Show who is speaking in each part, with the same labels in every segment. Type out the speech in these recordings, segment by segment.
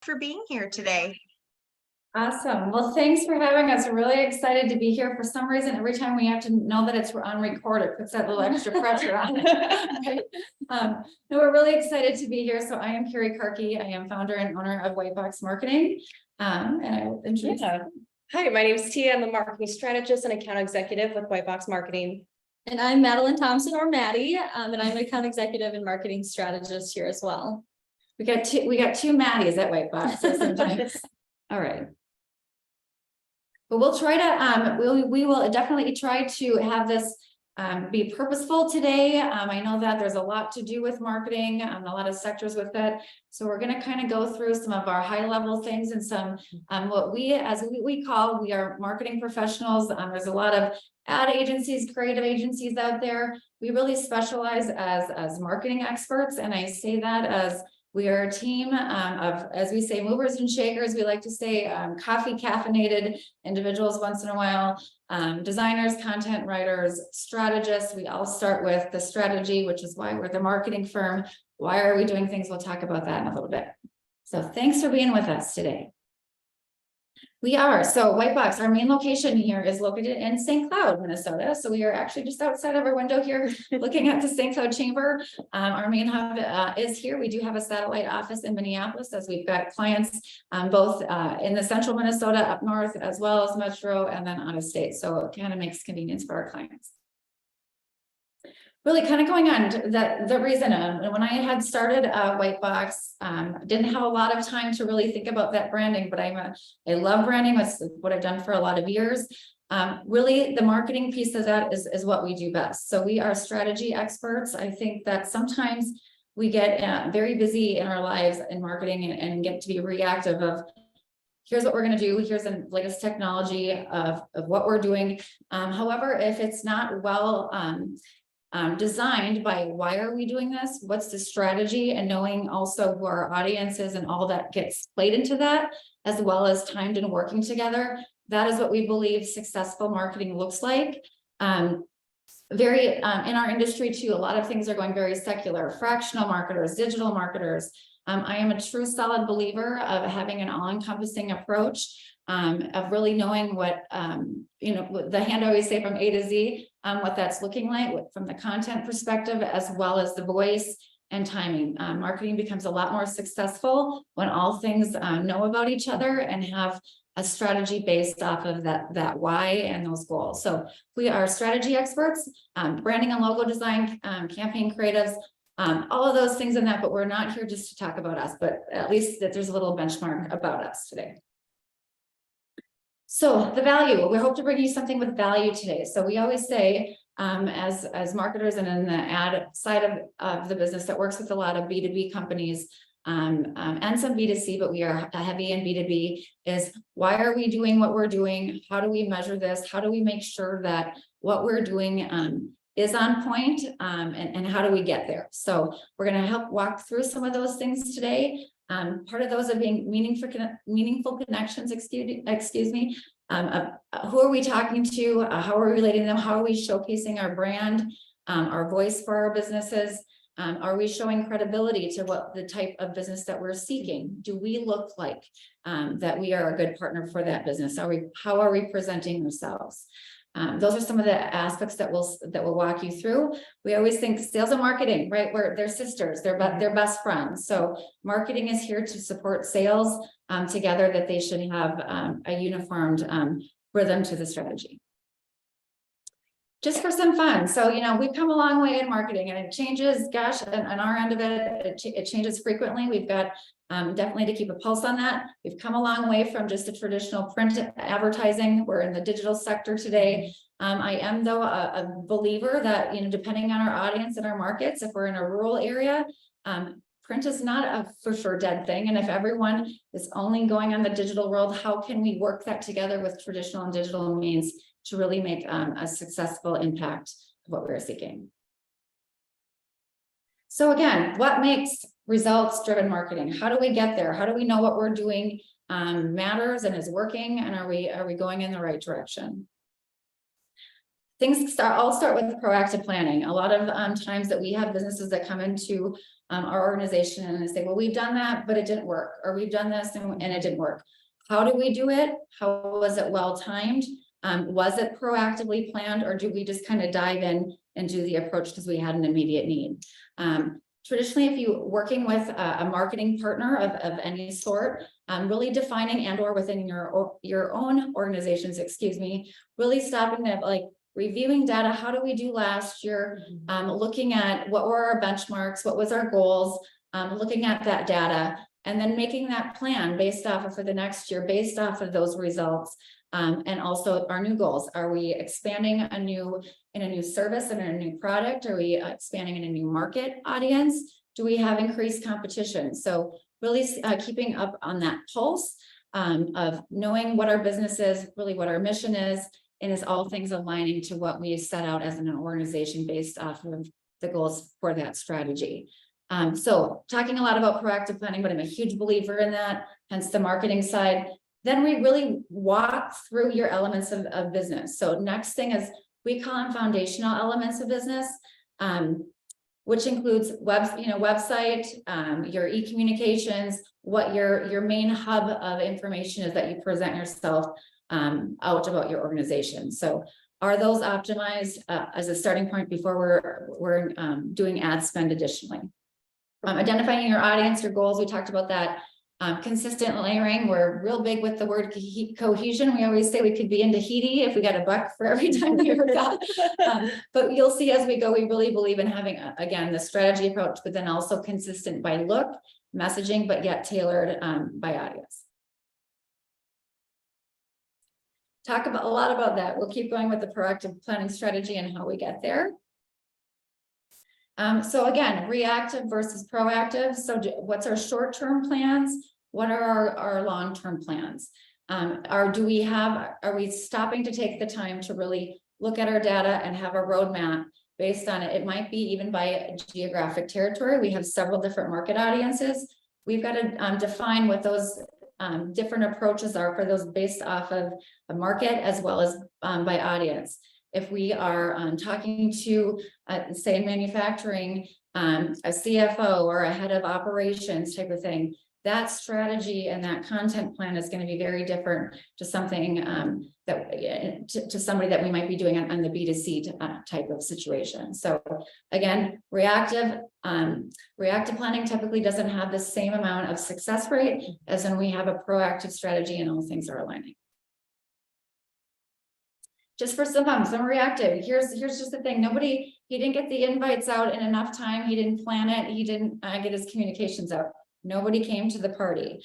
Speaker 1: for being here today.
Speaker 2: Awesome. Well, thanks for having us. We're really excited to be here. For some reason, every time we have to know that it's on record, it puts that little extra pressure on it. Right? No, we're really excited to be here. So I am Carrie Karki. I am founder and owner of White Box Marketing. And I will introduce.
Speaker 3: Hi, my name is Tia. I'm the marketing strategist and account executive with White Box Marketing.
Speaker 4: And I'm Madeline Thompson, or Maddie, and I'm an account executive and marketing strategist here as well.
Speaker 2: We got two Maddies at White Box so sometimes. All right. But we'll try to we will definitely try to have this be purposeful today. I know that there's a lot to do with marketing, a lot of sectors with it. So we're going to kind of go through some of our high level things and some what we call, we are marketing professionals. There's a lot of ad agencies, creative agencies out there. We really specialize as marketing experts. And I say that as we are a team of, as we say, movers and shakers. We like to say coffee caffeinated individuals once in a while, designers, content writers, strategists. We all start with the strategy, which is why we're the marketing firm. Why are we doing things? We'll talk about that in a little bit. So thanks for being with us today. So White Box, our main location here is located in St. Cloud, Minnesota. So we are actually just outside of our window here looking at the St. Cloud Chamber. Our main hub is here. We do have a satellite office in Minneapolis, as we've got clients both in the central Minnesota up north, as well as Metro, and then out of state. So it kind of makes convenience for our clients. Really kind of going on to the reason when I had started White Box, didn't have a lot of time to really think about that branding, but I love branding. That's what I've done for a lot of years. Really, the marketing piece of that is what we do best. So we are strategy experts. I think that sometimes we get very busy in our lives in marketing and get to be reactive of, here's what we're going to do. Here's the latest technology of what we're doing. However, if it's not well designed by why are we doing this, what's the strategy, and knowing also who our audience is and all that gets played into that, as well as timed and working together, that is what we believe successful marketing looks like. In our industry too, a lot of things are going very secular, fractional marketers, digital marketers. I am a true solid believer of having an all-encompassing approach, of really knowing what, the hand I always say from A to Z, what that's looking like from the content perspective, as well as the voice and timing. Marketing becomes a lot more successful when all things know about each other and have a strategy based off of that why and those goals. So we are strategy experts, branding and logo design, campaign creatives, all of those things in that, but we're not here just to talk about us, but at least that there's a little benchmark about us today. So the value, we hope to bring you something with value today. So we always say, as marketers and in the ad side of the business that works with a lot of B2B companies, and some B2C, but we are heavy in B2B, is why are we doing what we're doing? How do we measure this? How do we make sure that what we're doing is on point, and how do we get there? So we're going to help walk through some of those things today. Part of those are being meaningful connections, excuse me. Who are we talking to? How are we relating to them? How are we showcasing our brand, our voice for our businesses? Are we showing credibility to what the type of business that we're seeking? Do we look like that we are a good partner for that business? How are we presenting ourselves? Those are some of the aspects that we'll walk you through. We always think sales and marketing, right? They're sisters, they're best friends. So marketing is here to support sales together, that they should have a uniformed rhythm to the strategy. Just for some fun. So, we've come a long way in marketing, and it changes, gosh, on our end of it, it changes frequently. We've got definitely to keep a pulse on that. We've come a long way from just a traditional print advertising. We're in the digital sector today. I am, though, a believer that, depending on our audience and our markets, if we're in a rural area, print is not a for sure dead thing. And if everyone is only going on the digital world, how can we work that together with traditional and digital means to really make a successful impact of what we're seeking? So again, what makes results driven marketing? How do we get there? How do we know what we're doing matters and is working? And are we going in the right direction? I'll start with proactive planning. A lot of times that we have businesses that come into our organization and they say, well, we've done that, but it didn't work, or we've done this and it didn't work. How do we do it? How was it well timed? Was it proactively planned, or do we just kind of dive in and do the approach because we had an immediate need? Traditionally, if you working with a marketing partner of any sort, really defining and or within your own organizations, excuse me, really stopping that, like reviewing data. How do we do last year? Looking at what were our benchmarks, what was our goals, looking at that data, and then making that plan based off of for the next year, based off of those results. And also our new goals. Are we expanding in a new service and a new product? Are we expanding in a new market audience? Do we have increased competition? So really keeping up on that pulse of knowing what our business is, really what our mission is, and is all things aligning to what we set out as an organization based off of the goals for that strategy. So talking a lot about proactive planning, but I'm a huge believer in that, hence the marketing side. Then we really walk through your elements of business. So next thing is we call them foundational elements of business, which includes website, your e-communications, what your main hub of information is that you present yourself out about your organization. So are those optimized as a starting point before we're doing ad spend additionally? Identifying your audience, your goals, we talked about that. Consistent layering, we're real big with the word cohesion. We always say we could be in Tahiti if we got a buck for every time we ever got. But you'll see as we go, we really believe in having, again, the strategy approach, but then also consistent by look, messaging, but yet tailored by audience. Talk about a lot about that. We'll keep going with the proactive planning strategy and how we get there. So again, reactive versus proactive. So what's our short-term plans? What are our long-term plans? Are we stopping to take the time to really look at our data and have a roadmap based on it? It might be even by geographic territory. We have several different market audiences. We've got to define what those different approaches are for those based off of a market as well as by audience. If we are talking to, say, in manufacturing, a CFO or a head of operations type of thing, that strategy and that content plan is going to be very different to something to somebody that we might be doing on the B2C type of situation. So again, reactive planning typically doesn't have the same amount of success rate as when we have a proactive strategy and all things are aligning. Just for some reactive, here's just the thing. He didn't get the invites out in enough time. He didn't plan it. He didn't get his communications out. Nobody came to the party.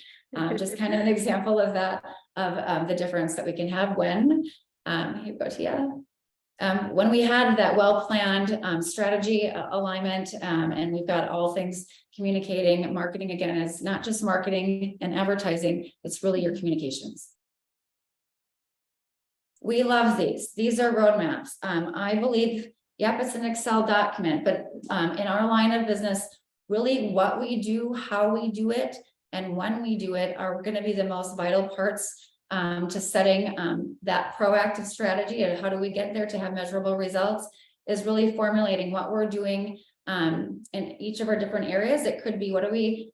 Speaker 2: Just kind of an example of that, of the difference that we can have when, here you go, Tia. When we had that well-planned strategy alignment, and we've got all things communicating, marketing again, is not just marketing and advertising, it's really your communications. We love these. These are roadmaps. I believe, yep, it's an Excel document, but in our line of business, really what we do, how we do it, and when we do it are going to be the most vital parts to setting that proactive strategy. And how do we get there to have measurable results is really formulating what we're doing in each of our different areas. It could be,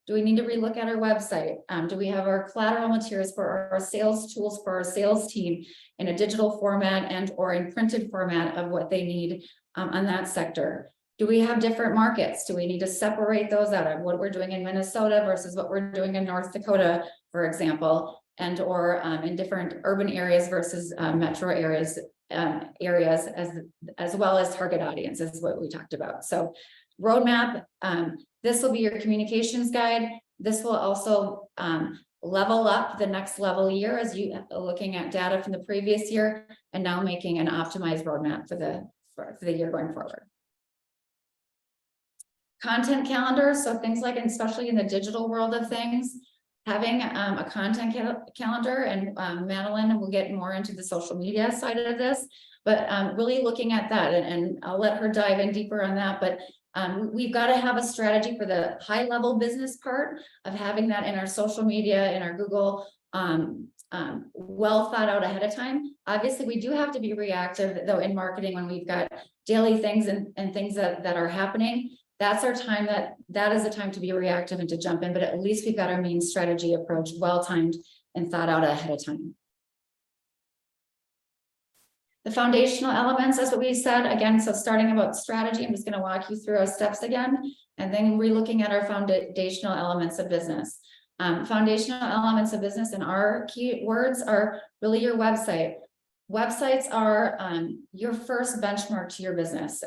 Speaker 2: do we need to relook at our website? Do we have our collateral materials for our sales tools for our sales team in a digital format and or in printed format of what they need on that sector? Do we have different markets? Do we need to separate those out of what we're doing in Minnesota versus what we're doing in North Dakota, for example, and or in different urban areas versus metro areas as well as target audiences, what we talked about. So roadmap, this will be your communications guide. This will also level up the next level year as you looking at data from the previous year and now making an optimized roadmap for the year going forward. Content calendar, so things like, and especially in the digital world of things, having a content calendar, and Madeline will get more into the social media side of this, but really looking at that, and I'll let her dive in deeper on that, but we've got to have a strategy for the high level business part of having that in our social media, in our Google, well thought out ahead of time. Obviously, we do have to be reactive though in marketing when we've got daily things and things that are happening. that's our time, that is the time to be reactive and to jump in, but at least we've got our main strategy approach well-timed and thought out ahead of time. The foundational elements, as what we said, again, so starting about strategy, I'm just going to walk you through our steps again, and then re-looking at our foundational elements of business. Foundational elements of business and our key words are really your website. Websites are your first benchmark to your business.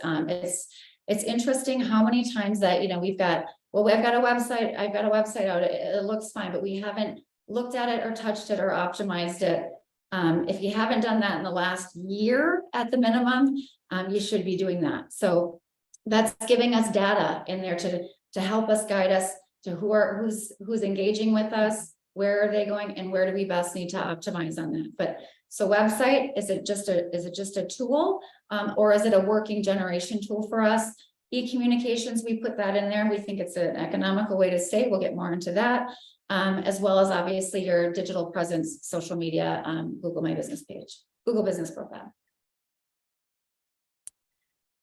Speaker 2: It's interesting how many times that, we've got, well, I've got a website out, it looks fine, but we haven't looked at it or touched it or optimized it. If you haven't done that in the last year at the minimum, you should be doing that. So that's giving us data in there to help us guide us to who's engaging with us, where are they going, and where do we best need to optimize on that. But so website, is it just a tool, or is it a working generation tool for us? E-communications, we put that in there. We think it's an economical way to stay. We'll get more into that. As well as obviously your digital presence, social media, Google My Business page, Google Business Profile.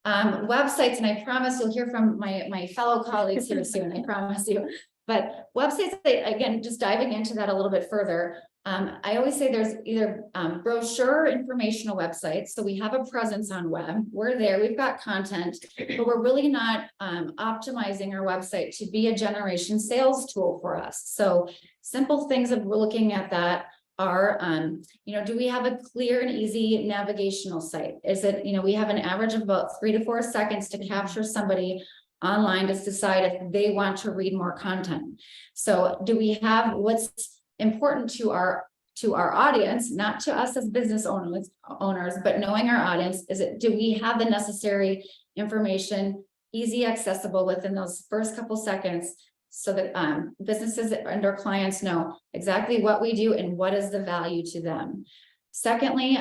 Speaker 2: Websites, and I promise you'll hear from my fellow colleagues here soon, I promise you. But websites, again, just diving into that a little bit further. I always say there's either brochure informational websites. So we have a presence on web, we're there, we've got content, but we're really not optimizing our website to be a generation sales tool for us. So simple things that we're looking at that are, do we have a clear and easy navigational site? Is it, we have an average of about 3 to 4 seconds to capture somebody online to decide if they want to read more content. So do we have what's important to our audience, not to us as business owners, but knowing our audience, do we have the necessary information, easy accessible within those first couple seconds, so that businesses and our clients know exactly what we do and what is the value to them. Secondly,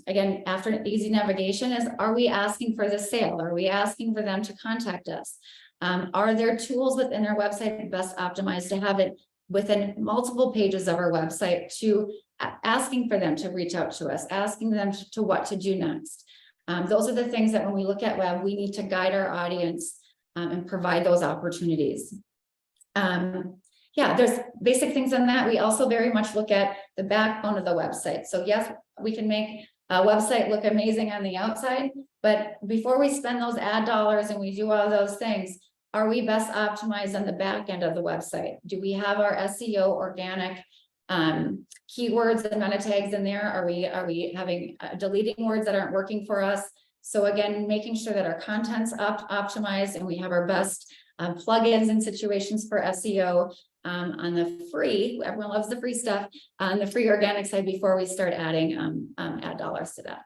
Speaker 2: again, after easy navigation are we asking for the sale? Are we asking for them to contact us? Are there tools within our website best optimized to have it within multiple pages of our website, to asking for them to reach out to us, asking them to what to do next? Those are the things that when we look at web, we need to guide our audience and provide those opportunities. There's basic things on that. We also very much look at the backbone of the website. So yes, we can make a website look amazing on the outside, but before we spend those ad dollars and we do all those things, are we best optimized on the back end of the website? Do we have our SEO organic keywords and meta tags in there? Are we having deleting words that aren't working for us? So again, making sure that our content's optimized and we have our best plugins and situations for SEO on the free, everyone loves the free stuff, on the free organic side before we start adding ad dollars to that.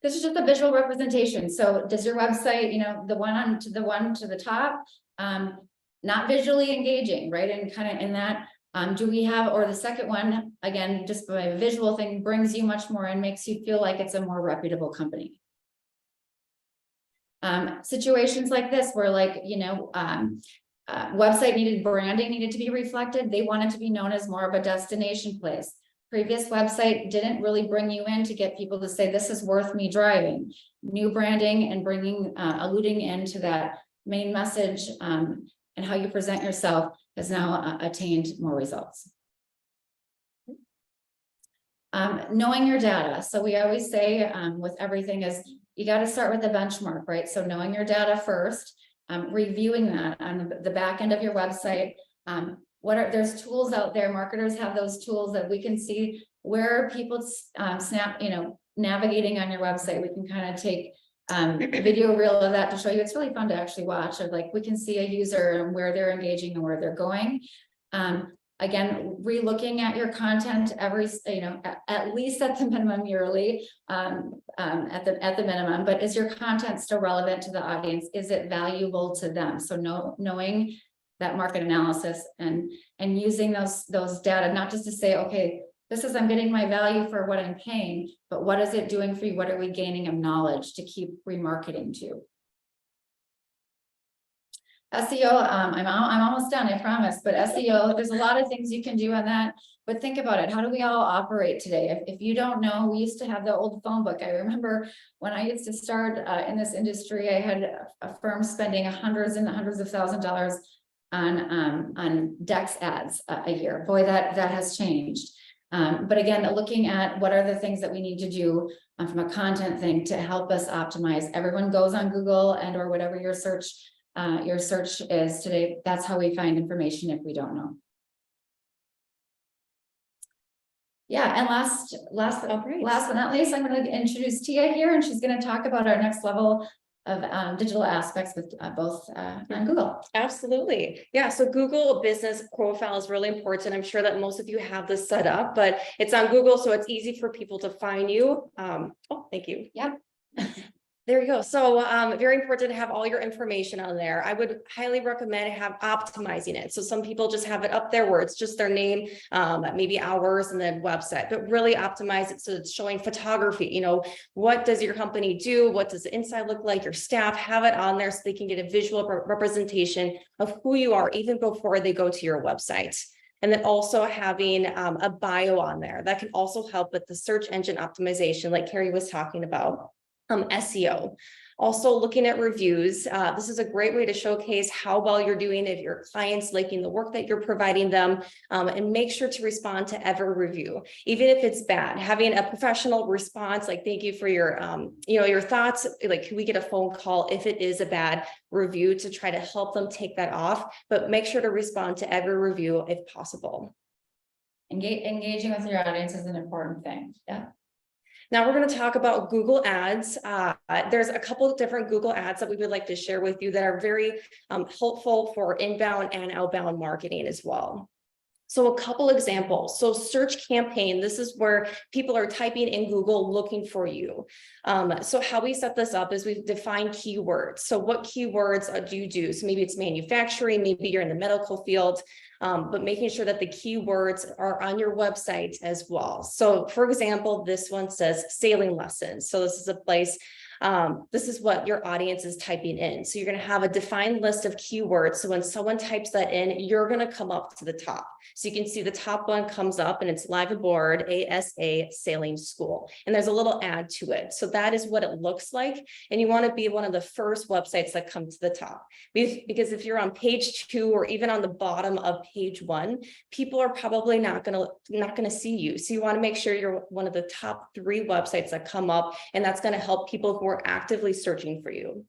Speaker 2: This is just a visual representation. So does your website, the one to the top, not visually engaging, right? And kind of in that, do we have, or the second one, again, just by a visual thing, brings you much more and makes you feel like it's a more reputable company. Situations like this where website branding needed to be reflected. They wanted to be known as more of a destination place. Previous website didn't really bring you in to get people to say, this is worth me driving. New branding and alluding into that main message and how you present yourself has now attained more results. Knowing your data. So we always say with everything is, you got to start with the benchmark, right? So knowing your data first, reviewing that on the back end of your website. There's tools out there, marketers have those tools that we can see where people navigating on your website. We can kind of take a video reel of that to show you. It's really fun to actually watch. We can see a user and where they're engaging and where they're going. Again, re-looking at your content at least at the minimum yearly, at the minimum, but is your content still relevant to the audience? Is it valuable to them? So knowing that market analysis and using those data, not just to say, okay, I'm getting my value for what I'm paying, but what is it doing for you? What are we gaining of knowledge to keep remarketing to? SEO, I'm almost done, I promise, but SEO, there's a lot of things you can do on that. But think about it, how do we all operate today? If you don't know, we used to have the old phone book. I remember when I used to start in this industry, I had a firm spending hundreds and hundreds of $1,000s on Dex ads a year. Boy, that has changed. But again, looking at what are the things that we need to do from a content thing to help us optimize. Everyone goes on Google and or whatever your search is today. That's how we find information if we don't know. Yeah, and last but not least, I'm going to introduce Tia here, and she's going to talk about our next level of digital aspects with both on Google.
Speaker 3: Absolutely. Yeah. So Google Business Profile is really important. I'm sure that most of you have this set up, but it's on Google, so it's easy for people to find you. Oh, thank you.
Speaker 2: Yep.
Speaker 3: There you go. So very important to have all your information on there. I would highly recommend optimizing it. So some people just have it up there where it's just their name, maybe hours and then website, but really optimize it so it's showing photography. You know, what does your company do? What does the inside look like? Your staff, have it on there so they can get a visual representation of who you are even before they go to your website. And then also having a bio on there that can also help with the search engine optimization, like Carrie was talking about. SEO. Also looking at reviews. This is a great way to showcase how well you're doing if your clients liking the work that you're providing them, and make sure to respond to every review, even if it's bad. Having a professional response, like thank you for your, your thoughts. Like, can we get a phone call if it is a bad review to try to help them take that off? But make sure to respond to every review if possible.
Speaker 2: Engaging with your audience is an important thing. Yeah.
Speaker 3: Now we're going to talk about Google Ads. There's a couple of different Google Ads that we would like to share with you that are very helpful for inbound and outbound marketing as well. So a couple examples. So Search Campaign, this is where people are typing in Google looking for you. So how we set this up is we've defined keywords. So what keywords do you do? So maybe it's manufacturing, maybe you're in the medical field, but making sure that the keywords are on your website as well. So for example, this one says sailing lessons. So this is a place, this is what your audience is typing in. So you're going to have a defined list of keywords. So when someone types that in, you're going to come up to the top. So you can see the top one comes up and it's live aboard ASA Sailing School. And there's a little ad to it. So that is what it looks like. And you want to be one of the first websites that come to the top. Because if you're on page 2 or even on the bottom of page 1, people are probably not going to see you. So you want to make sure you're one of the top 3 websites that come up, and that's going to help people who are actively searching for you.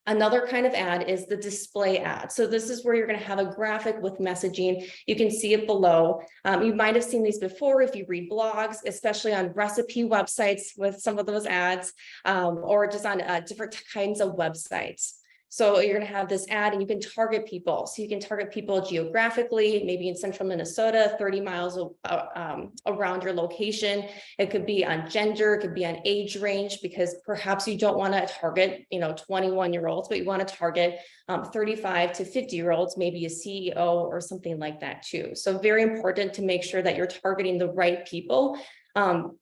Speaker 3: Another kind of ad is the display ad. So this is where you're going to have a graphic with messaging. You can see it below. You might have seen these before if you read blogs, especially on recipe websites with some of those ads, or just on different kinds of websites. So you're going to have this ad and you can target people. So you can target people geographically, maybe in central Minnesota, 30 miles around your location. It could be on gender, it could be on age range, because perhaps you don't want to target, 21-year-olds, but you want to target 35 to 50-year-olds, maybe a CEO or something like that too. So very important to make sure that you're targeting the right people.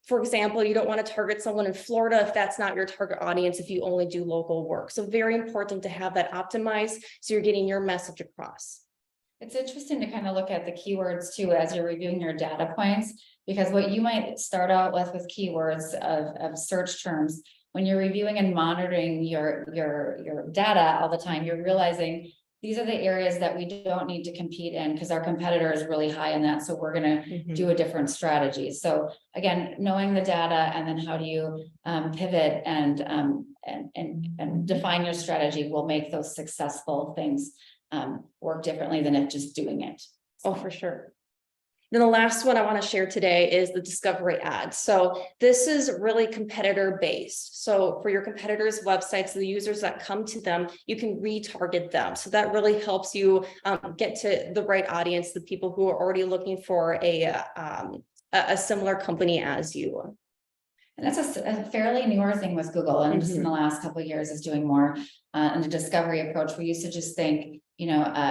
Speaker 3: For example, you don't want to target someone in Florida if that's not your target audience, if you only do local work. So very important to have that optimized so you're getting your message across.
Speaker 2: It's interesting to kind of look at the keywords too as you're reviewing your data points, because what you might start out with keywords of search terms, when you're reviewing and monitoring your data all the time, you're realizing these are the areas that we don't need to compete in because our competitor is really high in that. So we're going to do a different strategy. So again, knowing the data, and then how do you pivot and define your strategy will make those successful things work differently than it just doing it.
Speaker 3: Oh, for sure. Then the last one I want to share today is the discovery ad. So this is really competitor based. So for your competitors' websites, the users that come to them, you can retarget them. So that really helps you get to the right audience, the people who are already looking for a similar company as you.
Speaker 2: And that's a fairly newer thing with Google, and just in the last couple of years is doing more in the discovery approach. We used to just think,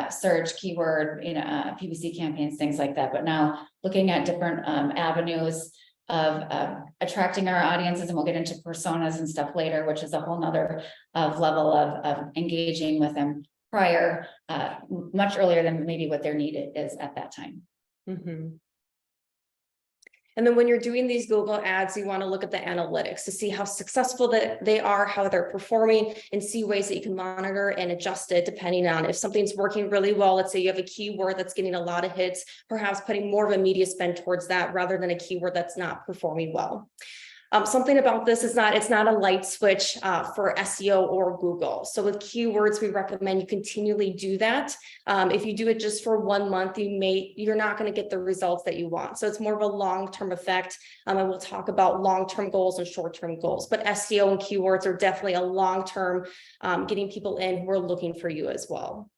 Speaker 2: search, keyword, PPC campaigns, things like that. But now looking at different avenues of attracting our audiences, and we'll get into personas and stuff later, which is a whole nother level of engaging with them. prior, much earlier than maybe what their need is at that time.
Speaker 3: Mhm. And then when you're doing these Google ads, you want to look at the analytics to see how successful that they are, how they're performing, and see ways that you can monitor and adjust it depending on if something's working really well. Let's say you have a keyword that's getting a lot of hits, perhaps putting more of a media spend towards that rather than a keyword that's not performing well. Something about this is it's not a light switch for SEO or Google. So with keywords, we recommend you continually do that. If you do it just for 1 month, you're not going to get the results that you want. So it's more of a long-term effect. And we'll talk about long-term goals and short-term goals, but SEO and keywords are definitely a long-term getting people in who are looking for you as well.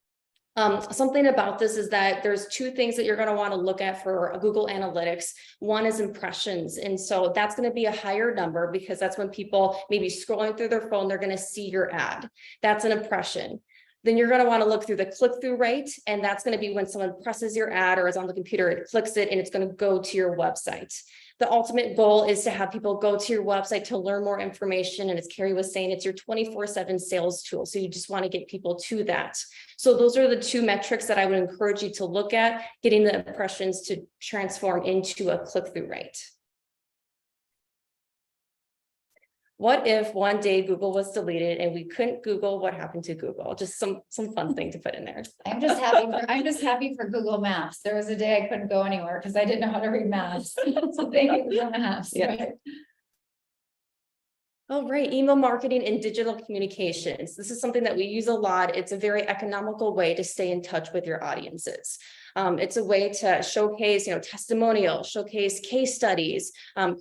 Speaker 3: Something about this is that there's 2 things that you're going to want to look at for Google Analytics. One is impressions. And so that's going to be a higher number because that's when people maybe scrolling through their phone, they're going to see your ad. That's an impression. Then you're going to want to look through the click-through rate. And that's going to be when someone presses your ad or is on the computer, it clicks it and it's going to go to your website. The ultimate goal is to have people go to your website to learn more information. And as Carrie was saying, it's your 24/7 sales tool. So you just want to get people to that. So those are the 2 metrics that I would encourage you to look at, getting the impressions to transform into a click-through rate. What if one day Google was deleted and we couldn't Google what happened to Google? Just some fun thing to put in there.
Speaker 2: I'm just happy for Google Maps. There was a day I couldn't go anywhere because I didn't know how to read maps. So thank you, Google Maps.
Speaker 3: Yeah.
Speaker 2: Right?
Speaker 3: Oh, right. Email marketing and digital communications. This is something that we use a lot. It's a very economical way to stay in touch with your audiences. It's a way to showcase, testimonials, showcase case studies,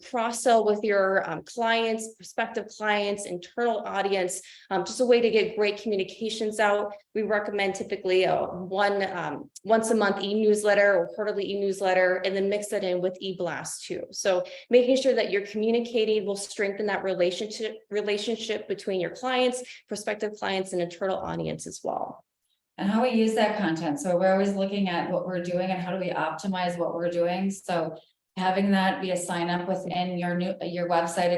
Speaker 3: cross-sell with your clients, prospective clients, internal audience, just a way to get great communications out. We recommend typically a once a month e-newsletter or quarterly e-newsletter, and then mix that in with e-blast too. So making sure that you're communicating will strengthen that relationship between your clients, prospective clients, and internal audience as well.
Speaker 2: And how we use that content. So we're always looking at what we're doing and how do we optimize what we're doing. So having that be a sign up within your website,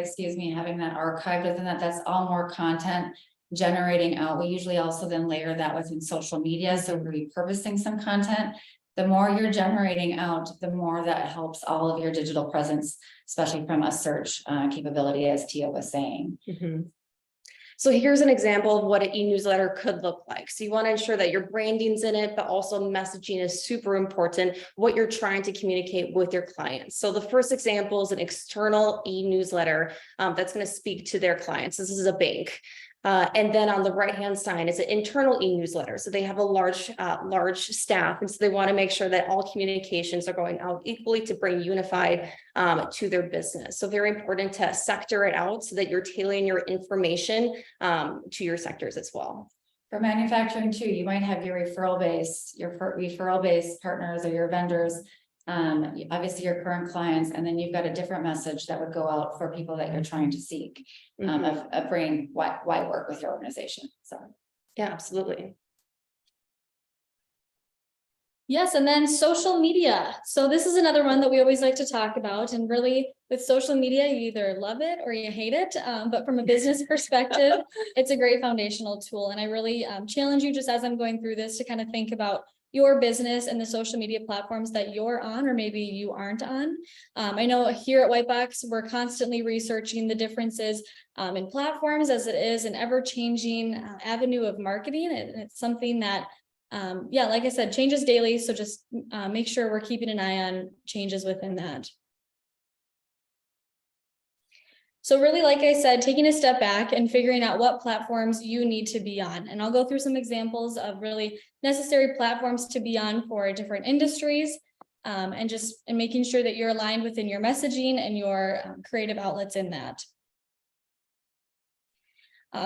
Speaker 2: having that archived within that's all more content generating out. We usually also then layer that within social media. So we're repurposing some content. The more you're generating out, the more that helps all of your digital presence, especially from a search capability, as Tia was saying.
Speaker 3: Mm-hmm. So here's an example of what an e-newsletter could look like. So you want to ensure that your branding's in it, but also messaging is super important, what you're trying to communicate with your clients. So the first example is an external e-newsletter that's going to speak to their clients. This is a bank. And then on the right-hand side is an internal e-newsletter. So they have a large staff. And so they want to make sure that all communications are going out equally to bring unified to their business. So very important to sector it out so that you're tailoring your information to your sectors as well.
Speaker 2: For manufacturing too, you might have your referral base partners or your vendors. Obviously your current clients, and then you've got a different message that would go out for people that you're trying to seek of bringing why work with your organization. So
Speaker 3: yeah, absolutely.
Speaker 4: Yes, and then social media. So this is another one that we always like to talk about, and really with social media, you either love it or you hate it. But from a business perspective, it's a great foundational tool. And I really challenge you, just as I'm going through this, to kind of think about your business and the social media platforms that you're on, or maybe you aren't on. I know here at Whitebox, we're constantly researching the differences in platforms, as it is an ever-changing avenue of marketing. And it's something that, like I said, changes daily. So just make sure we're keeping an eye on changes within that. So really, like I said, taking a step back and figuring out what platforms you need to be on. And I'll go through some examples of really necessary platforms to be on for different industries, and making sure that you're aligned within your messaging and your creative outlets in that.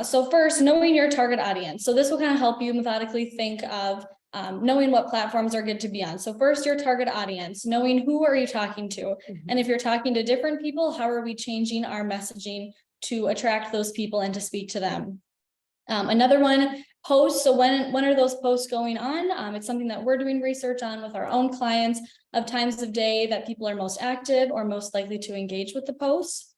Speaker 4: So first, knowing your target audience. So this will kind of help you methodically think of knowing what platforms are good to be on. So first, your target audience, knowing who are you talking to? And if you're talking to different people, how are we changing our messaging to attract those people and to speak to them? Another one, posts. So when are those posts going on? It's something that we're doing research on with our own clients, of times of day that people are most active or most likely to engage with the posts.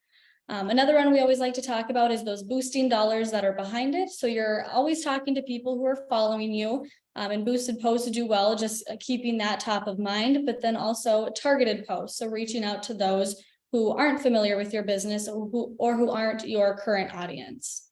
Speaker 4: Another one we always like to talk about is those boosting dollars that are behind it. So you're always talking to people who are following you, and boosted posts do well, just keeping that top of mind, but then also targeted posts. So reaching out to those who aren't familiar with your business or who aren't your current audience.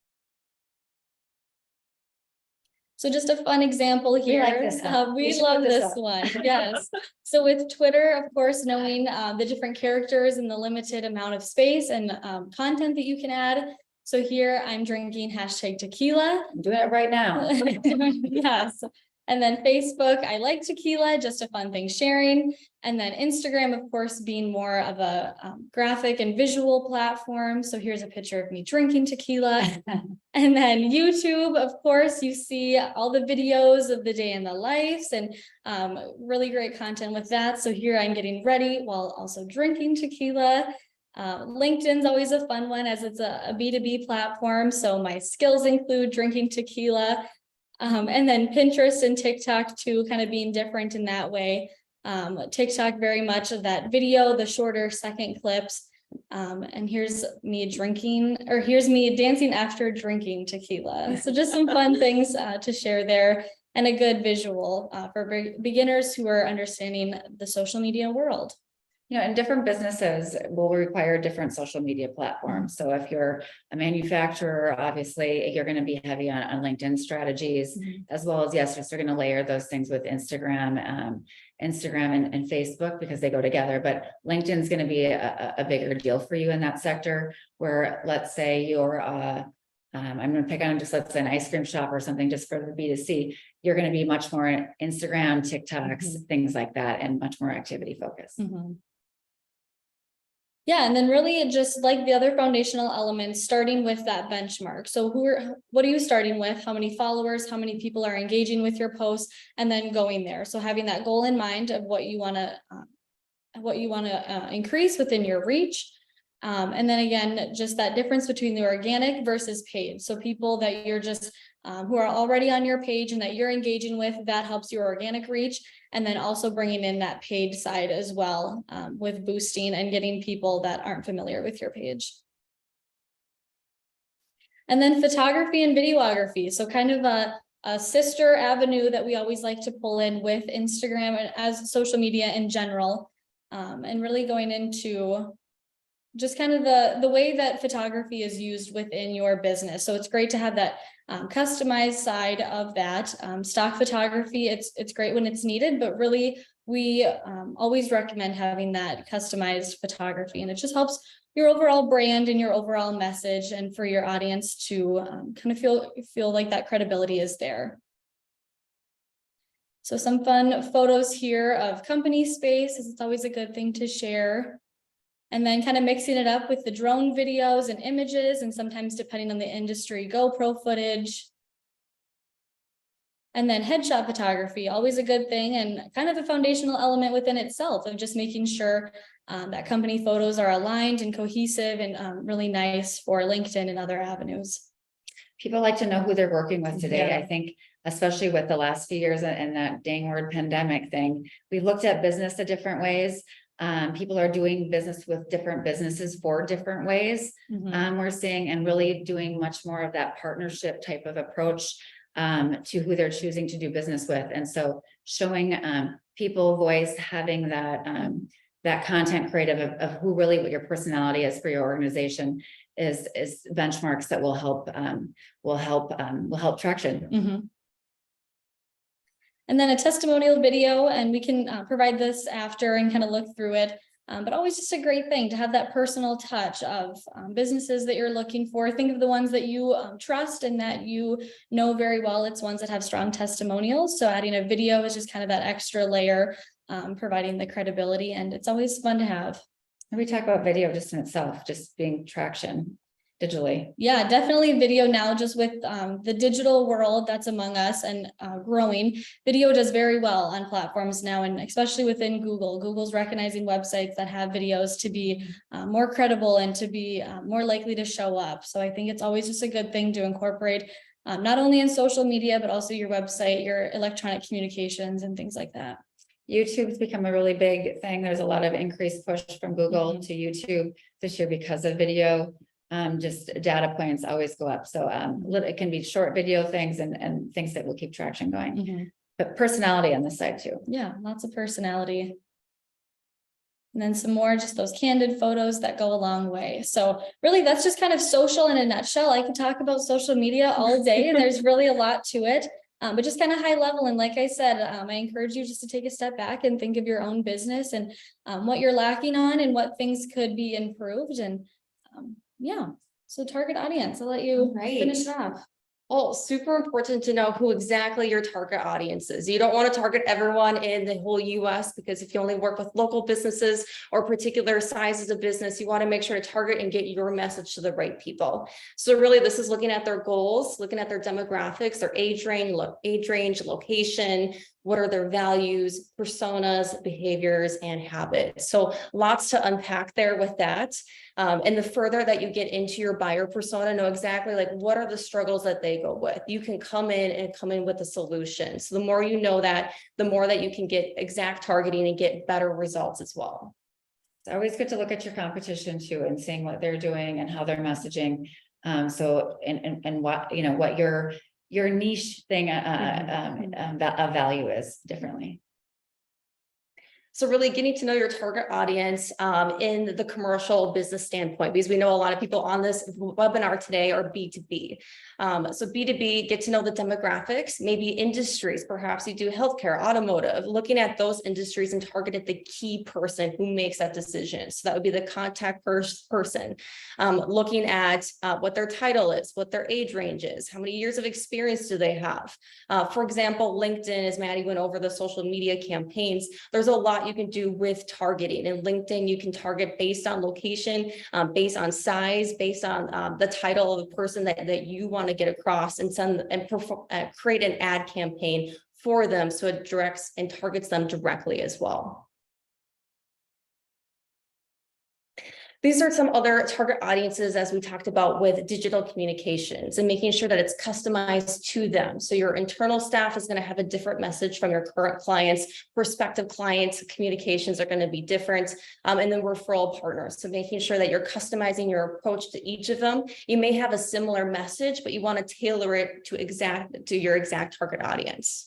Speaker 4: So just a fun example here.
Speaker 2: like this one. We
Speaker 4: We
Speaker 2: should
Speaker 4: love
Speaker 2: put this
Speaker 4: this
Speaker 2: up.
Speaker 4: one, yes. So with Twitter, of course, knowing the different characters and the limited amount of space and content that you can add. So here I'm drinking #tequila.
Speaker 2: I'm doing it right now.
Speaker 4: Yes. And then Facebook, I like tequila, just a fun thing sharing. And then Instagram, of course, being more of a graphic and visual platform. So here's a picture of me drinking tequila. And then YouTube, of course, you see all the videos of the day in the lives and really great content with that. So here I'm getting ready while also drinking tequila. LinkedIn's always a fun one as it's a B2B platform. So my skills include drinking tequila. And then Pinterest and TikTok too, kind of being different in that way. TikTok very much of that video, the shorter second clips. And here's me drinking, or here's me dancing after drinking tequila. So just some fun things to share there, and a good visual for beginners who are understanding the social media world.
Speaker 2: You know, and different businesses will require different social media platforms. So if you're a manufacturer, obviously you're going to be heavy on LinkedIn strategies, as well as, yes, you're going to layer those things with Instagram and Facebook because they go together. But LinkedIn is going to be a bigger deal for you in that sector, where let's say you're I'm going to pick on just, let's say, an ice cream shop or something just for the B2C. You're going to be much more Instagram, TikToks, things like that, and much more activity focused.
Speaker 4: Yeah, and then really just like the other foundational elements, starting with that benchmark. So what are you starting with? How many followers, how many people are engaging with your posts, and then going there. So having that goal in mind of what you want to increase within your reach. And then again, just that difference between the organic versus paid. So people that you're just who are already on your page and that you're engaging with, that helps your organic reach. And then also bringing in that paid side as well, with boosting and getting people that aren't familiar with your page. And then photography and videography. So kind of a sister avenue that we always like to pull in with Instagram and as social media in general, and really going into just kind of the way that photography is used within your business. So it's great to have that customized side of that. Stock photography, it's great when it's needed, but really we always recommend having that customized photography, and it just helps your overall brand and your overall message, and for your audience to kind of feel like that credibility is there. So some fun photos here of company space, it's always a good thing to share. And then kind of mixing it up with the drone videos and images, and sometimes depending on the industry, GoPro footage. And then headshot photography, always a good thing, and kind of a foundational element within itself of just making sure that company photos are aligned and cohesive and really nice for LinkedIn and other avenues.
Speaker 2: People like to know who they're working with today.
Speaker 3: Yeah.
Speaker 2: I think, especially with the last few years and that dang word pandemic thing, we looked at business a different ways. People are doing business with different businesses for different ways. We're seeing, and really doing much more of that partnership type of approach to who they're choosing to do business with. And so showing people voice, having that content creative of who really, what your personality is for your organization is benchmarks that will help traction. And then a testimonial video, and we can provide this after and kind of look through it. But always just a great thing to have that personal touch of businesses that you're looking for. Think of the ones that you trust and that you know very well. It's ones that have strong testimonials. So adding a video is just kind of that extra layer, providing the credibility, and it's always fun to have. And we talk about video just in itself, just being traction digitally.
Speaker 4: Yeah, definitely video now, just with the digital world that's among us and growing. Video does very well on platforms now, and especially within Google. Google's recognizing websites that have videos to be more credible and to be more likely to show up. So I think it's always just a good thing to incorporate not only in social media, but also your website, your electronic communications and things like that.
Speaker 2: YouTube's become a really big thing. There's a lot of increased push from Google to YouTube this year because of video. just data points always go up. So it can be short video things and things that will keep traction going, but personality on this side too.
Speaker 4: Yeah, lots of personality. And then some more, just those candid photos that go a long way. So really, that's just kind of social in a nutshell. I can talk about social media all day, and there's really a lot to it. But just kind of high level. And like I said, I encourage you just to take a step back and think of your own business and what you're lacking on and what things could be improved. And yeah, so target audience, I'll let you finish it off.
Speaker 3: Oh, super important to know who exactly your target audience is. You don't want to target everyone in the whole US, because if you only work with local businesses or particular sizes of business, you want to make sure to target and get your message to the right people. So really, this is looking at their goals, looking at their demographics, their age range, location, what are their values, personas, behaviors, and habits. So lots to unpack there with that. And the further that you get into your buyer persona, know exactly like what are the struggles that they go with. You can come in with a solution. So the more you know that, the more that you can get exact targeting and get better results as well.
Speaker 2: It's always good to look at your competition too and seeing what they're doing and how they're messaging. So and what, you know, what your niche thing of value is differently.
Speaker 3: So really getting to know your target audience in the commercial business standpoint, because we know a lot of people on this webinar today are B2B. So B2B, get to know the demographics, maybe industries, perhaps you do healthcare, automotive, looking at those industries and targeted the key person who makes that decision. So that would be the contact person, looking at what their title is, what their age range is, how many years of experience do they have. For example, LinkedIn, as Maddie went over the social media campaigns, there's a lot you can do with targeting. In LinkedIn, you can target based on location, based on size, based on the title of the person that you want to get across, and send and create an ad campaign for them so it directs and targets them directly as well. These are some other target audiences, as we talked about with digital communications, and making sure that it's customized to them. So your internal staff is going to have a different message from your current clients, prospective clients, communications are going to be different, and then referral partners. So making sure that you're customizing your approach to each of them. You may have a similar message, but you want to tailor it to your exact target audience.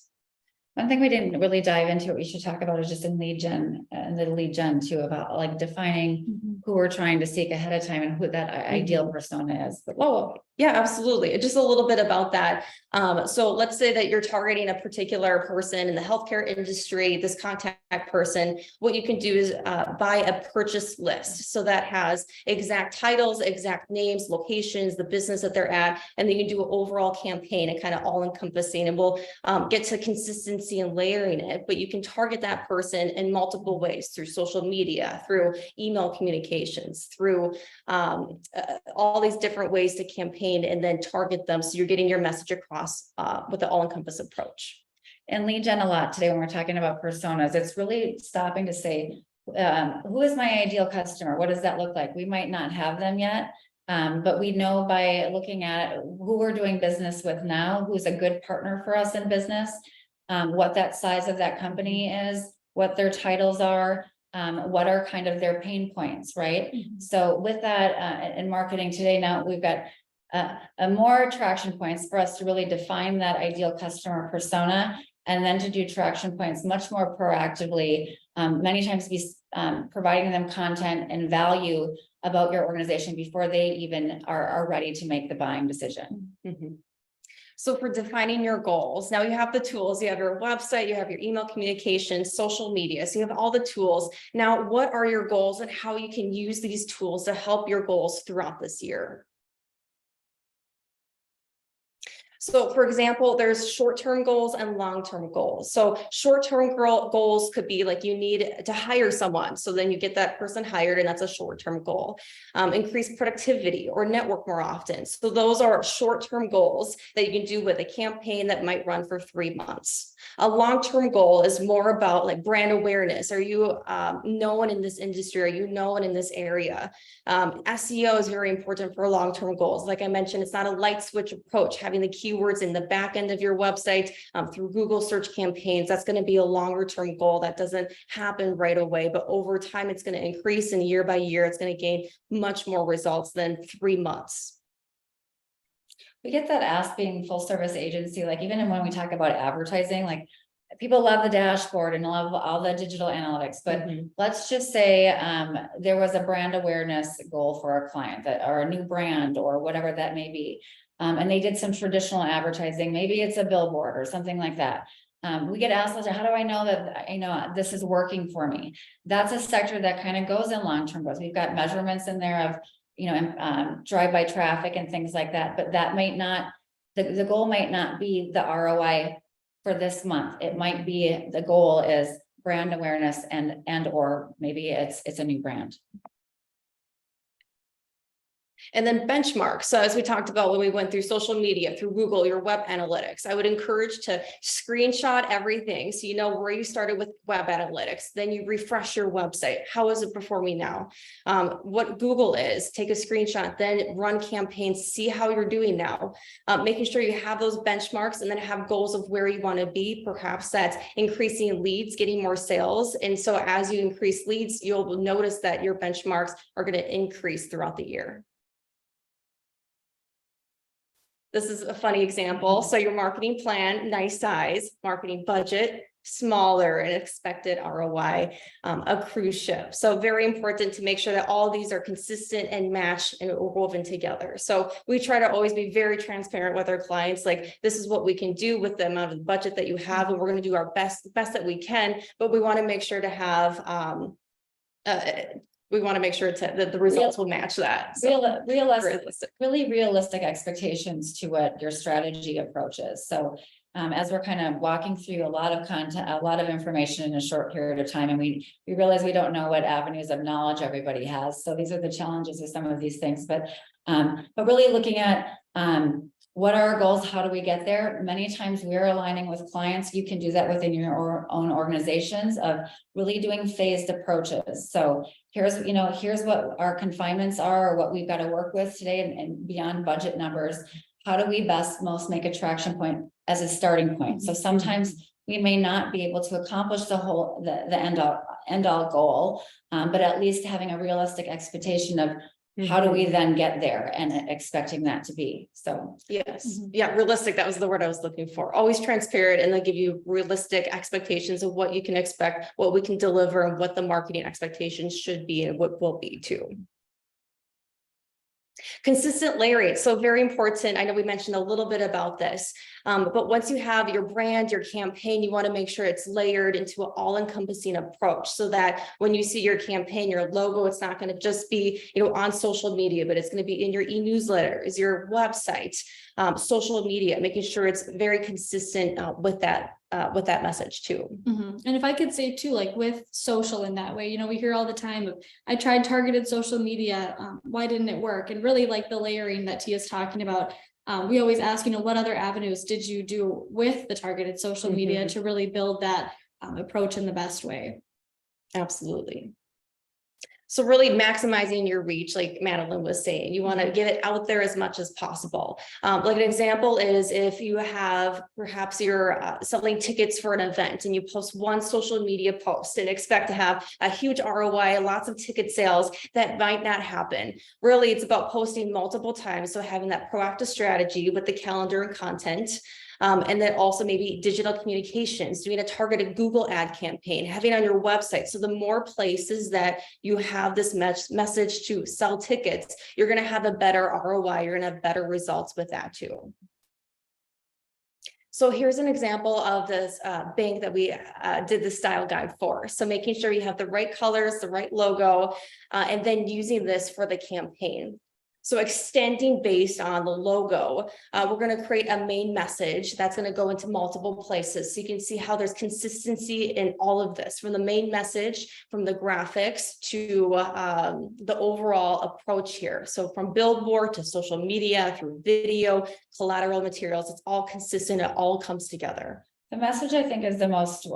Speaker 2: One thing we didn't really dive into, what we should talk about is just in lead gen and the lead gen too, about like defining who we're trying to seek ahead of time and who that ideal persona is. But
Speaker 3: yeah, absolutely. Just a little bit about that. So let's say that you're targeting a particular person in the healthcare industry, this contact person. What you can do is buy a purchase list. So that has exact titles, exact names, locations, the business that they're at, and then you can do an overall campaign and kind of all encompassing, and we'll get to consistency and layering it. But you can target that person in multiple ways, through social media, through email communications, through all these different ways to campaign and then target them. So you're getting your message across with an all-encompassing approach.
Speaker 2: And lead gen a lot today when we're talking about personas, it's really stopping to say, who is my ideal customer? What does that look like? We might not have them yet, but we know by looking at who we're doing business with now, who's a good partner for us in business, what that size of that company is, what their titles are, what are kind of their pain points, right? So with that in marketing today, now we've got more traction points for us to really define that ideal customer persona, and then to do traction points much more proactively, many times be providing them content and value about your organization before they even are ready to make the buying decision.
Speaker 3: So for defining your goals, now you have the tools, you have your website, you have your email communication, social media, so you have all the tools. Now, what are your goals and how you can use these tools to help your goals throughout this year? So for example, there's short-term goals and long-term goals. So short-term goals could be like you need to hire someone. So then you get that person hired, and that's a short-term goal. Increase productivity or network more often. So those are short-term goals that you can do with a campaign that might run for 3 months. A long-term goal is more about like brand awareness. Are you known in this industry? Are you known in this area? SEO is very important for long-term goals. Like I mentioned, it's not a light switch approach. Having the keywords keywords in the back end of your website, through Google search campaigns. That's going to be a longer term goal that doesn't happen right away, but over time it's going to increase, and year by year it's going to gain much more results than 3 months.
Speaker 2: We get that asked being full service agency, like even when we talk about advertising, like people love the dashboard and love all the digital analytics, but let's just say there was a brand awareness goal for a client that, or a new brand or whatever that may be. And they did some traditional advertising, maybe it's a billboard or something like that. We get asked, how do I know that, this is working for me? That's a sector that kind of goes in long-term growth. We've got measurements in there of, drive-by traffic and things like that, but that might not, the goal might not be the ROI for this month. It might be, the goal is brand awareness and or maybe it's a new brand.
Speaker 3: And then benchmarks. So as we talked about when we went through social media, through Google, your web analytics, I would encourage to screenshot everything. So you know where you started with web analytics, then you refresh your website. How is it performing now? What Google is, take a screenshot, then run campaigns, see how you're doing now. Making sure you have those benchmarks and then have goals of where you want to be. Perhaps that's increasing leads, getting more sales. And so as you increase leads, you'll notice that your benchmarks are going to increase throughout the year. This is a funny example. So your marketing plan, nice size, marketing budget, smaller and expected ROI, a cruise ship. So very important to make sure that all these are consistent and matched and woven together. So we try to always be very transparent with our clients. Like, this is what we can do with the amount of budget that you have, and we're going to do our best that we can, but we want to make sure to have, we want to make sure that the results will match that. So,
Speaker 2: Really realistic expectations to what your strategy approach is. So as we're kind of walking through a lot of content, a lot of information in a short period of time, and we realize we don't know what avenues of knowledge everybody has. So these are the challenges of some of these things, but really looking at what are our goals? How do we get there? Many times we're aligning with clients. You can do that within your own organizations of really doing phased approaches. So here's what our confinements are, or what we've got to work with today, and beyond budget numbers. How do we most make a traction point as a starting point? So sometimes we may not be able to accomplish the end all goal, but at least having a realistic expectation of how do we then get there and expecting that to be. So
Speaker 3: yes. Yeah, realistic. That was the word I was looking for. Always transparent, and they'll give you realistic expectations of what you can expect, what we can deliver, and what the marketing expectations should be and what will be too. Consistent layering, so very important. I know we mentioned a little bit about this, but once you have your brand, your campaign, you want to make sure it's layered into an all-encompassing approach, so that when you see your campaign, your logo, it's not going to just be, on social media, but it's going to be in your e-newsletters, your website, social media, making sure it's very consistent with that message too.
Speaker 4: And if I could say too, like with social in that way, we hear all the time of, I tried targeted social media, why didn't it work? And really, like the layering that Tia's talking about, we always ask, what other avenues did you do with the targeted social media to really build that approach in the best way?
Speaker 3: Absolutely. So really maximizing your reach, like Madeline was saying, you want to get it out there as much as possible. Like an example is if you have, perhaps you're selling tickets for an event and you post one social media post and expect to have a huge ROI, lots of ticket sales, that might not happen. Really, it's about posting multiple times. So having that proactive strategy with the calendar and content. And then also maybe digital communications, doing a targeted Google ad campaign, having on your website. So the more places that you have this message to sell tickets, you're going to have a better ROI. You're going to have better results with that too. So here's an example of this bank that we did the style guide for. So making sure you have the right colors, the right logo, and then using this for the campaign. So extending based on the logo, we're going to create a main message that's going to go into multiple places. So you can see how there's consistency in all of this, from the main message, from the graphics to the overall approach here. So from billboard to social media, through video, collateral materials, it's all consistent. It all comes together.
Speaker 2: The message, I think, is the most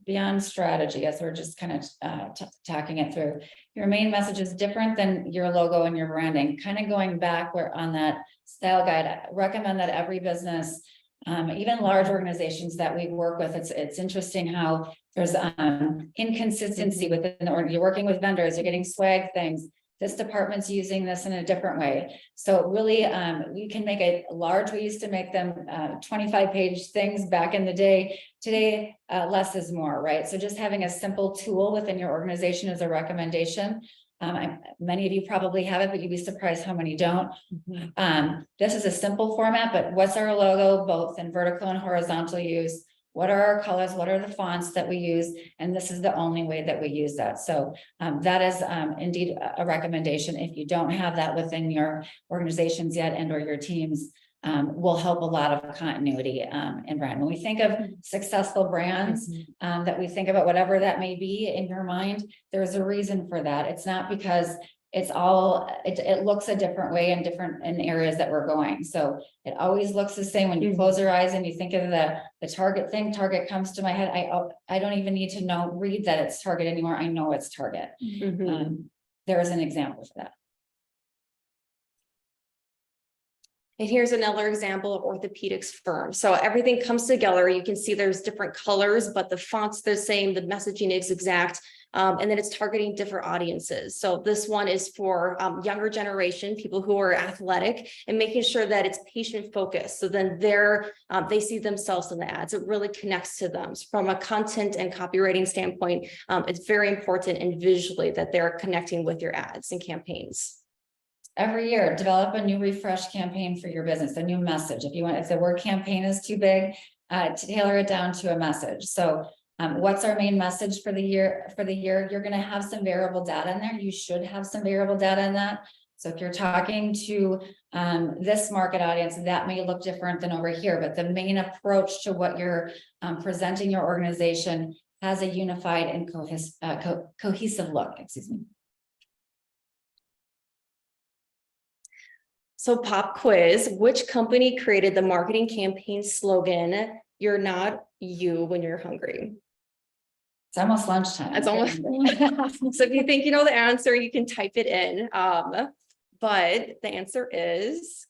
Speaker 2: beyond strategy, as we're just kind of talking it through. Your main message is different than your logo and your branding. Kind of going back where on that style guide, I recommend that every business, even large organizations that we work with, it's interesting how there's inconsistency within the org. You're working with vendors, you're getting swag things. This department's using this in a different way. So really, we can make it large. We used to make them 25-page things back in the day. Today, less is more, right? So just having a simple tool within your organization is a recommendation. Many of you probably have it, but you'd be surprised how many don't. This is a simple format, but what's our logo, both in vertical and horizontal use? What are our colors? What are the fonts that we use? And this is the only way that we use that. So that is indeed a recommendation. If you don't have that within your organizations yet and or your teams, will help a lot of continuity in brand. When we think of successful brands, that we think about whatever that may be in your mind, there's a reason for that. It's not because it's all, it looks a different way in different in areas that we're going. So it always looks the same when you close your eyes and you think of the Target thing. Target comes to my head. I don't even need to read that it's Target anymore. I know it's Target. There is an example for that.
Speaker 3: And here's another example of orthopedics firm. So everything comes together. You can see there's different colors, but the font's the same, the messaging is exact. And then it's targeting different audiences. So this one is for younger generation, people who are athletic, and making sure that it's patient focused. So then they see themselves in the ads. It really connects to them. So from a content and copywriting standpoint, it's very important and visually that they're connecting with your ads and campaigns.
Speaker 2: Every year, develop a new refresh campaign for your business, a new message. If the word campaign is too big, to tailor it down to a message. So what's our main message for the year? You're going to have some variable data in there. You should have some variable data in that. So if you're talking to this market audience, that may look different than over here, but the main approach to what you're presenting your organization has a unified and cohesive look, excuse me.
Speaker 3: So pop quiz, which company created the marketing campaign slogan, "You're not you when you're hungry"?
Speaker 2: It's almost lunchtime.
Speaker 3: It's almost. So if you think you know the answer, you can type it in. But the answer is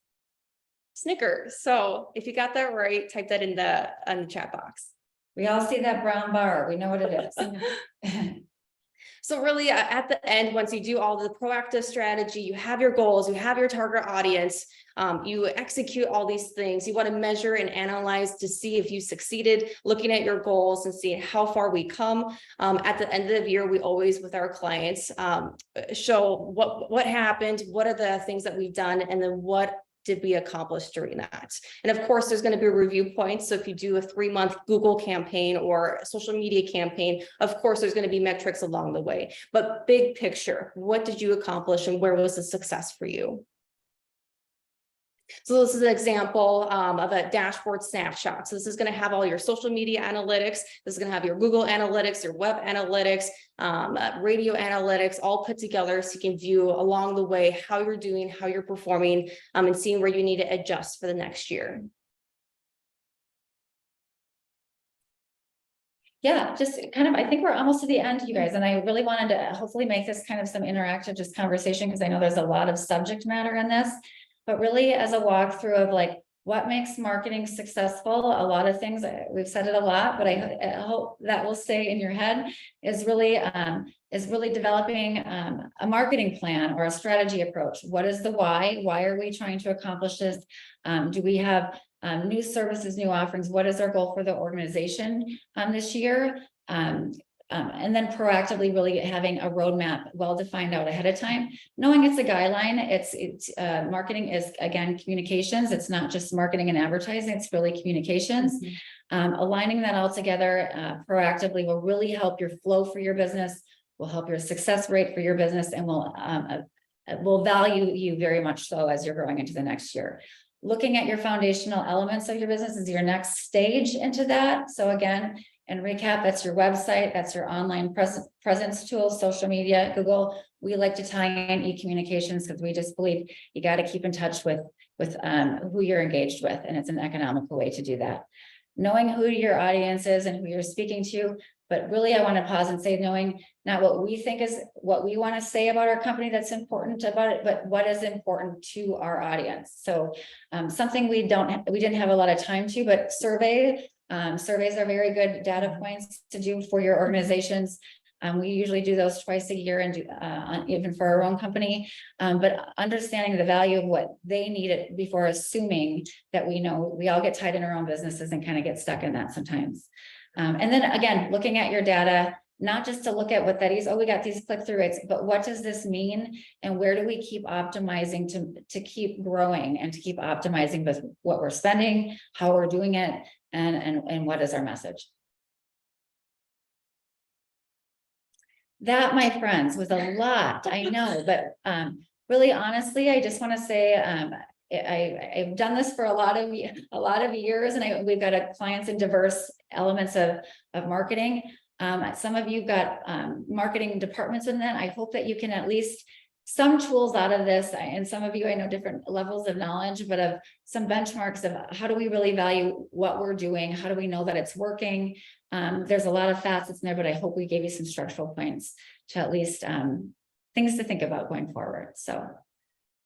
Speaker 3: Snickers. So if you got that right, type that in the chat box.
Speaker 2: We all see that brown bar. We know what it is.
Speaker 3: So really at the end, once you do all the proactive strategy, you have your goals, you have your target audience, you execute all these things, you want to measure and analyze to see if you succeeded, looking at your goals and seeing how far we come. At the end of the year, we always, with our clients, show what happened, what are the things that we've done, and then what did we accomplish during that. And of course, there's going to be review points. So if you do a 3-month Google campaign or a social media campaign, of course, there's going to be metrics along the way. But big picture, what did you accomplish and where was the success for you? So this is an example of a dashboard snapshot. So this is going to have all your social media analytics. This is going to have your Google analytics, your web analytics, radio analytics, all put together so you can view along the way how you're doing, how you're performing, and seeing where you need to adjust for the next year.
Speaker 2: Yeah, just kind of, I think we're almost to the end, you guys, and I really wanted to hopefully make this kind of some interactive just conversation, because I know there's a lot of subject matter in this. But really, as a walkthrough of like what makes marketing successful, a lot of things, we've said it a lot, but I hope that will stay in your head, is really developing a marketing plan or a strategy approach. What is the why? Why are we trying to accomplish this? Do we have new services, new offerings? What is our goal for the organization this year? And then proactively really having a roadmap well defined out ahead of time, knowing it's a guideline. It's marketing is, again, communications. It's not just marketing and advertising, it's really communications. Aligning that all together proactively will really help your flow for your business, will help your success rate for your business, and will value you very much so as you're growing into the next year. Looking at your foundational elements of your business is your next stage into that. So again, and recap, that's your website, that's your online presence tools, social media, Google. We like to tie in e-communications because we just believe you got to keep in touch with who you're engaged with, and it's an economical way to do that. knowing who your audience is and who you're speaking to. But really, I want to pause and say, knowing not what we think is what we want to say about our company that's important about it, but what is important to our audience. So something we didn't have a lot of time to, but surveys are very good data points to do for your organizations. We usually do those twice a year and do, even for our own company, but understanding the value of what they need before assuming that we know. We all get tied in our own businesses and kind of get stuck in that sometimes. And then again, looking at your data, not just to look at what that is, oh, we got these click-through rates, but what does this mean? And where do we keep optimizing to keep growing and to keep optimizing with what we're spending, how we're doing it, and what is our message? That, my friends, was a lot, I know, but really honestly, I just want to say I've done this for a lot of years, and we've got clients in diverse elements of marketing. Some of you got marketing departments in that. I hope that you can at least some tools out of this, and some of you, I know different levels of knowledge, but of some benchmarks of how do we really value what we're doing? How do we know that it's working? There's a lot of facets in there, but I hope we gave you some structural points to at least things to think about going forward. So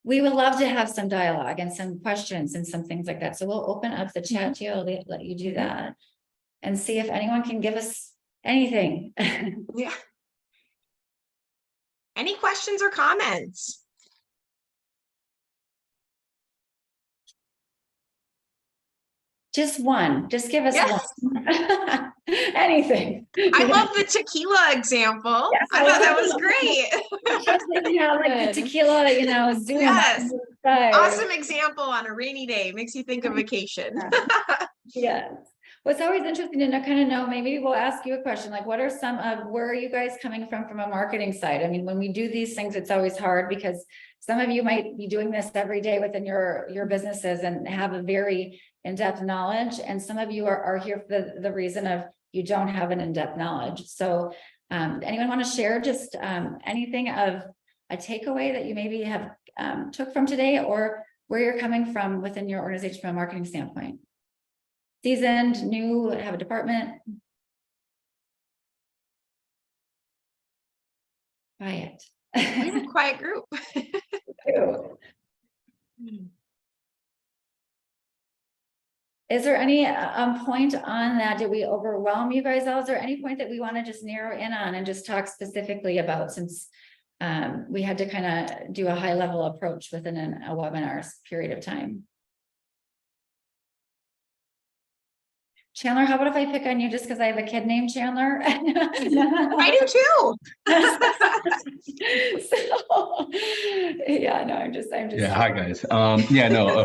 Speaker 2: we would love to have some dialogue and some questions and some things like that. So we'll open up the chat to you. I'll let you do that and see if anyone can give us anything.
Speaker 1: Yeah. Any questions or comments?
Speaker 2: Just one. Just give us one. Anything.
Speaker 1: I love the tequila example.
Speaker 2: Yes,
Speaker 1: I thought that was great.
Speaker 2: Yeah, like the tequila, Zoom.
Speaker 1: Yes.
Speaker 2: Right.
Speaker 1: Awesome example on a rainy day. Makes you think of vacation.
Speaker 2: Yes. Well, it's always interesting to kind of know, maybe we'll ask you a question, like what are some of, where are you guys coming from a marketing side? I mean, when we do these things, it's always hard because some of you might be doing this every day within your businesses and have a very in-depth knowledge. And some of you are here for the reason of you don't have an in-depth knowledge. So anyone want to share just anything of a takeaway that you maybe have took from today, or where you're coming from within your organization from a marketing standpoint? Seasoned, new, have a department? Quiet.
Speaker 1: We have a quiet group.
Speaker 2: Is there any point on that? Did we overwhelm you guys all? Is there any point that we want to just narrow in on and just talk specifically about, since we had to kind of do a high level approach within a webinar period of time? Chandler, how about if I pick on you just because I have a kid named Chandler?
Speaker 1: I do too.
Speaker 2: So, yeah, no, I'm just.
Speaker 5: Yeah, hi guys.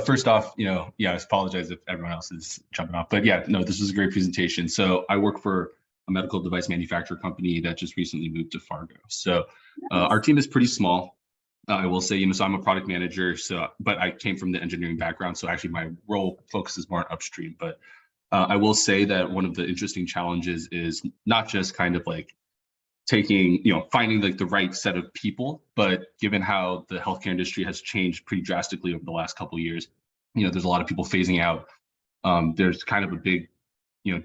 Speaker 5: First off, I apologize if everyone else is jumping off, but yeah, no, this was a great presentation. So I work for a medical device manufacturer company that just recently moved to Fargo. So our team is pretty small. I will say, so I'm a product manager, but I came from the engineering background. So actually my role focuses more on upstream, but I will say that one of the interesting challenges is not just kind of like taking, finding like the right set of people, but given how the healthcare industry has changed pretty drastically over the last couple of years, there's a lot of people phasing out. There's kind of a big,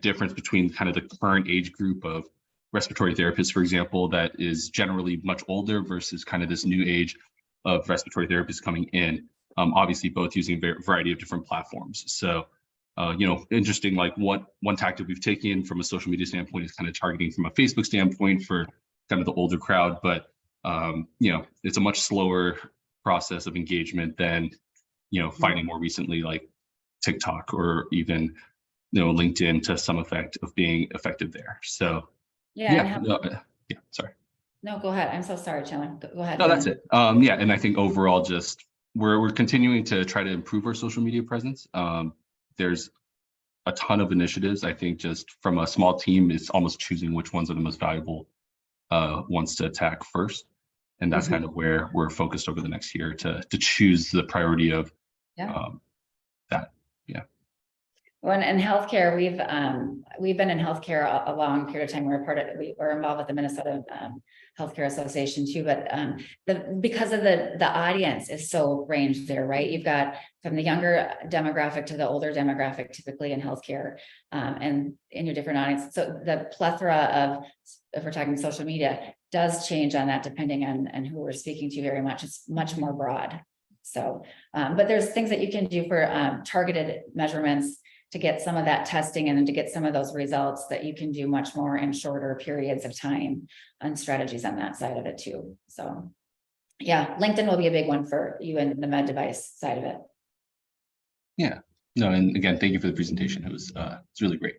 Speaker 5: difference between kind of the current age group of respiratory therapists, for example, that is generally much older versus kind of this new age of respiratory therapists coming in, obviously both using a variety of different platforms. So interesting, like one tactic we've taken from a social media standpoint is kind of targeting from a Facebook standpoint for kind of the older crowd, but it's a much slower process of engagement than finding more recently like TikTok or even LinkedIn to some effect of being effective there. So sorry.
Speaker 2: No, go ahead. I'm so sorry, Chandler. Go ahead.
Speaker 5: No, that's it. And I think overall just we're continuing to try to improve our social media presence. There's a ton of initiatives. I think just from a small team, it's almost choosing which ones are the most valuable ones to attack first. And that's kind of where we're focused over the next year to choose the priority of that. Yeah.
Speaker 2: When in healthcare, we've been in healthcare a long period of time. We were involved with the Minnesota Healthcare Association too, but because of the audience is so ranged there, right? You've got from the younger demographic to the older demographic, typically in healthcare, and in your different audience. So the plethora of, if we're talking social media, does change on that depending on who we're speaking to very much. It's much more broad. So, but there's things that you can do for targeted measurements to get some of that testing and to get some of those results that you can do much more in shorter periods of time and strategies on that side of it too. So yeah, LinkedIn will be a big one for you in the med device side of it.
Speaker 5: Yeah, no, and again, thank you for the presentation. It's really great.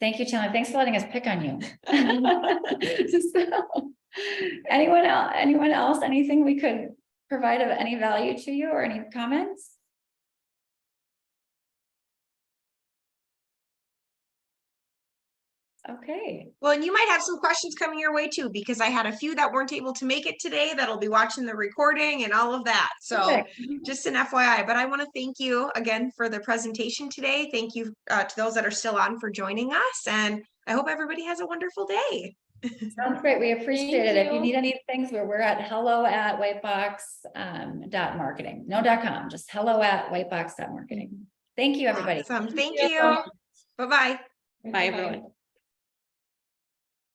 Speaker 2: Thank you, Chandler. Thanks for letting us pick on you. So, anyone else, anything we could provide of any value to you or any comments? Okay.
Speaker 1: Well, and you might have some questions coming your way too, because I had a few that weren't able to make it today that'll be watching the recording and all of that. So
Speaker 2: Perfect.
Speaker 1: just an FYI, but I want to thank you again for the presentation today. Thank you to those that are still on for joining us. And I hope everybody has a wonderful day.
Speaker 2: Sounds great. We appreciate
Speaker 4: Thank
Speaker 2: it. If you
Speaker 4: you.
Speaker 2: need any things, we're at hello@whitebox.marketing. No.com, just hello@whitebox.marketing. Thank you, everybody.
Speaker 1: Awesome. Thank
Speaker 4: you.
Speaker 1: you. Bye-bye.
Speaker 3: Bye, everyone.